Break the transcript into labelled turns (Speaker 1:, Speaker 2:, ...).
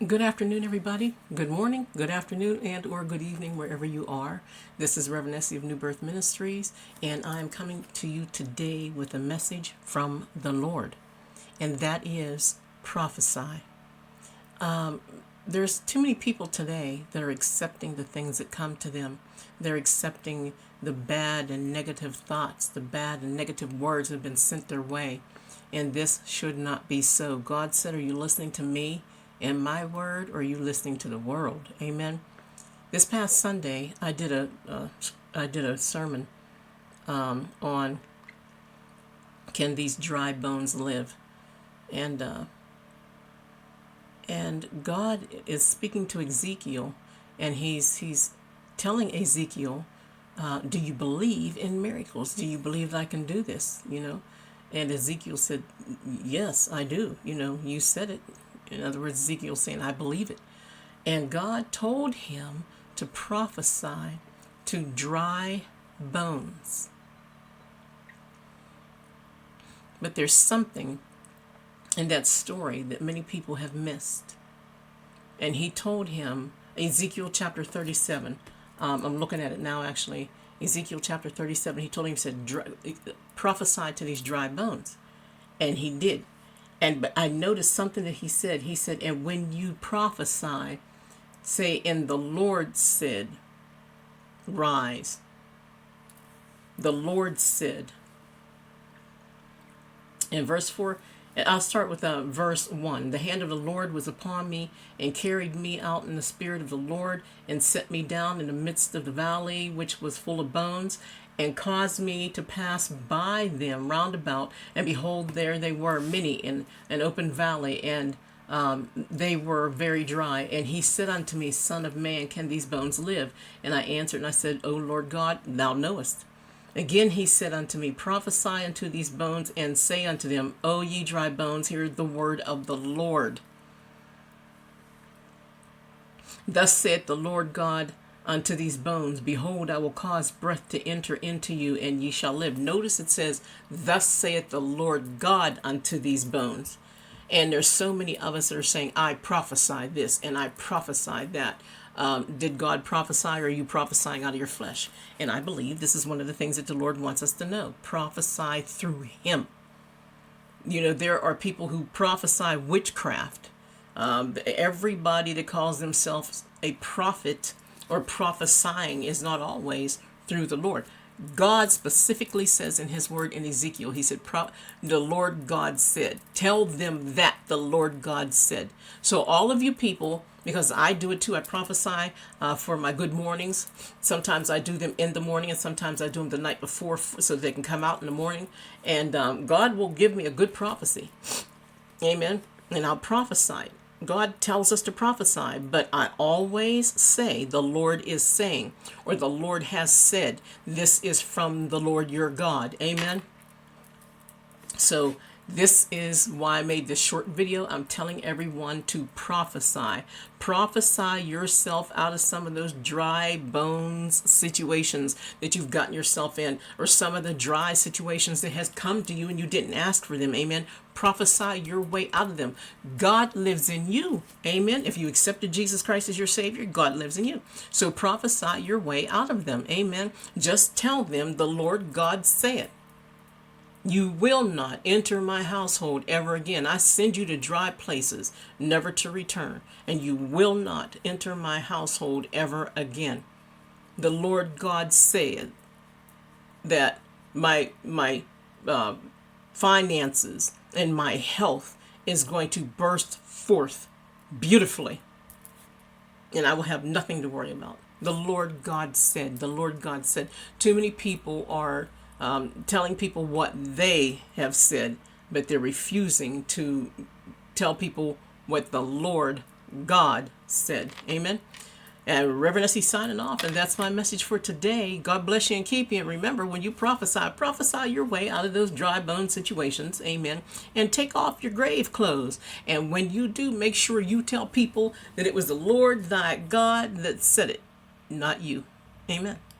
Speaker 1: Good afternoon, everybody. Good morning, good afternoon, and or good evening, wherever you are. This is Reverend Essie of New Birth Ministries, and I am coming to you today with a message from the Lord, and that is prophesy. There's too many people today that are accepting the things that come to them. They're accepting the bad and negative thoughts, the bad and negative words that have been sent their way, and this should not be so. God said, are you listening to me and my word, or are you listening to the world? Amen. This past Sunday, I did a sermon on can these dry bones live, and God is speaking to Ezekiel, and he's telling Ezekiel, do you believe in miracles? Do you believe that I can do this? And Ezekiel said, yes, I do. You said it. In other words, Ezekiel saying, I believe it. And God told him to prophesy to dry bones. But there's something in that story that many people have missed. And he told him, Ezekiel chapter 37, I'm looking at it now actually, Ezekiel chapter 37, he told him, he said, prophesy to these dry bones. And he did. But I noticed something that he said. He said, and when you prophesy, say, and the Lord said, rise. The Lord said. In verse 4, I'll start with verse 1. The hand of the Lord was upon me and carried me out in the spirit of the Lord and set me down in the midst of the valley, which was full of bones, and caused me to pass by them round about. And behold, there they were, many in an open valley, and they were very dry. And he said unto me, Son of man, can these bones live? And I answered, and I said, O Lord God, thou knowest. Again he said unto me, prophesy unto these bones, and say unto them, O ye dry bones, hear the word of the Lord. Thus saith the Lord God unto these bones, behold, I will cause breath to enter into you, and ye shall live. Notice it says, thus saith the Lord God unto these bones. And there's so many of us that are saying, I prophesy this and I prophesy that. Did God prophesy, or are you prophesying out of your flesh? And I believe this is one of the things that the Lord wants us to know. Prophesy through him. There are people who prophesy witchcraft. Everybody that calls themselves a prophet or prophesying is not always through the Lord. God specifically says in his word in Ezekiel, he said, the Lord God said, tell them that the Lord God said. So all of you people, because I do it too, I prophesy for my good mornings. Sometimes I do them in the morning, and sometimes I do them the night before so they can come out in the morning. And God will give me a good prophecy. Amen. And I'll prophesy. God tells us to prophesy, but I always say the Lord is saying, or the Lord has said, this is from the Lord your God. Amen. So this is why I made this short video. I'm telling everyone to prophesy. Prophesy yourself out of some of those dry bones situations that you've gotten yourself in, or some of the dry situations that has come to you and you didn't ask for them. Amen. Prophesy your way out of them. God lives in you. Amen. If you accepted Jesus Christ as your Savior, God lives in you. So prophesy your way out of them. Amen. Just tell them the Lord God said. You will not enter my household ever again. I send you to dry places, never to return. And you will not enter my household ever again. The Lord God said that my finances and my health is going to burst forth beautifully. And I will have nothing to worry about. The Lord God said. The Lord God said. Too many people are telling people what they have said, but they're refusing to tell people what the Lord God said. Amen. And Reverend Essie signing off, and that's my message for today. God bless you and keep you. And remember, when you prophesy your way out of those dry bone situations. Amen. And take off your grave clothes. And when you do, make sure you tell people that it was the Lord thy God that said it, not you. Amen.